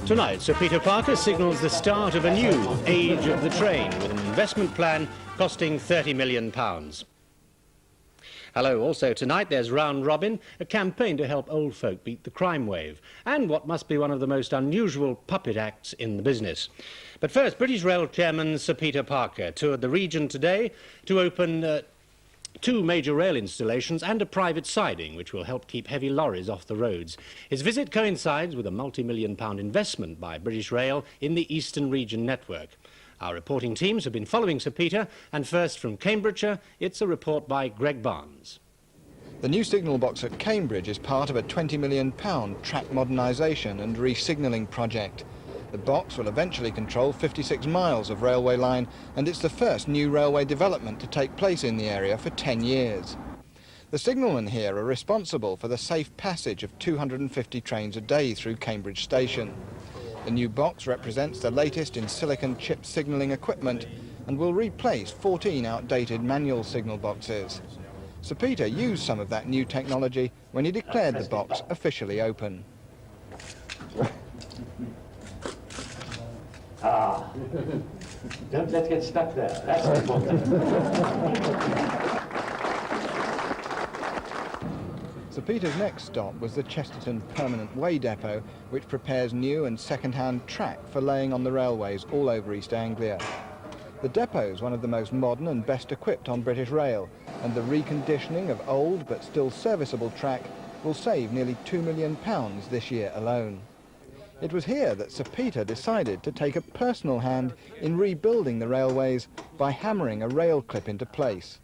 Tonight, Sir Peter Parker signals the start of a new age of the train with an investment plan costing £30 million. Hello, also tonight there's Round Robin, a campaign to help old folk beat the crime wave, and what must be one of the most unusual puppet acts in the business. But first, British Rail Chairman Sir Peter Parker toured the region today to open two major rail installations and a private siding which will help keep heavy lorries off the roads. His visit coincides with a multi-million-pound investment by British Rail in the Eastern Region network. Our reporting teams have been following Sir Peter, and first from Cambridgeshire, it's a report by Greg Barnes. The new signal box at Cambridge is part of a £20 million track modernisation and re-signalling project. The box will eventually control 56 miles of railway line, and it's the first new railway development to take place in the area for 10 years. The signalmen here are responsible for the safe passage of 250 trains a day through Cambridge Station. The new box represents the latest in silicon chip signalling equipment and will replace 14 outdated manual signal boxes. Sir Peter used some of that new technology when he declared the box officially open. Don't let's get stuck there. That's important. Sir Peter's next stop was the Chesterton Permanent Way Depot, which prepares new and second-hand track for laying on the railways all over East Anglia. The depot is one of the most modern and best equipped on British Rail, and the reconditioning of old but still serviceable track will save nearly £2 million this year alone. It was here that Sir Peter decided to take a personal hand in rebuilding the railways by hammering a rail clip into place.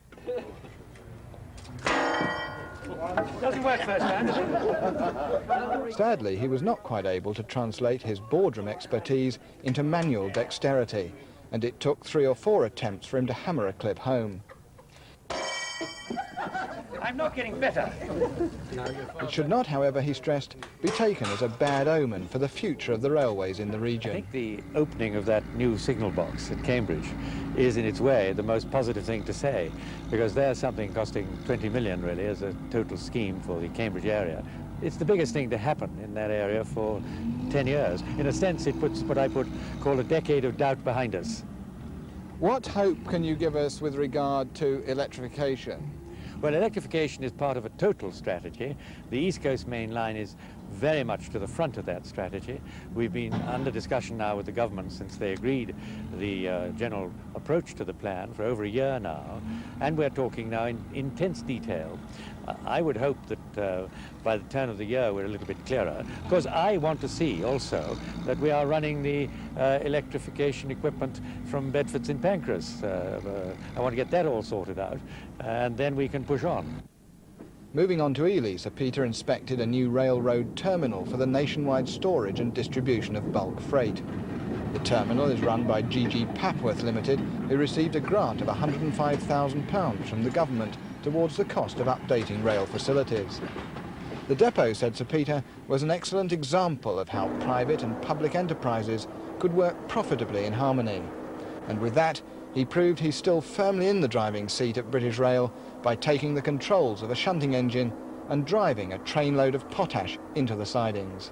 Doesn't work first time, does it? Sadly, he was not quite able to translate his boardroom expertise into manual dexterity, and it took 3 or 4 attempts for him to hammer a clip home. I'm not getting better. It should not, however, he stressed, be taken as a bad omen for the future of the railways in the I region. think the opening of that new signal box at Cambridge is in its way the most positive thing to say, because there's something costing 20 million really as a total scheme for the Cambridge area. It's the biggest thing to happen in that area for 10 years. In a sense, it puts what I call a decade of doubt behind us. What hope can you give us with regard to electrification? Well, electrification is part of a total strategy. The East Coast Main Line is very much to the front of that strategy. We've been under discussion now with the government since they agreed the general approach to the plan for over a year now, and we're talking now in intense detail. I would hope that by the turn of the year we're a little bit clearer, because I want to see also that we are running the electrification equipment from Bedford St Pancras. I want to get that all sorted out, and then we can push on. Moving on to Ely, Sir Peter inspected a new railroad terminal for the nationwide storage and distribution of bulk freight. The terminal is run by G.G. Papworth Limited, who received a grant of £105,000 from the government towards the cost of updating rail facilities. The depot, said Sir Peter, was an excellent example of how private and public enterprises could work profitably in harmony. And with that, he proved he's still firmly in the driving seat at British Rail by taking the controls of a shunting engine and driving a trainload of potash into the sidings.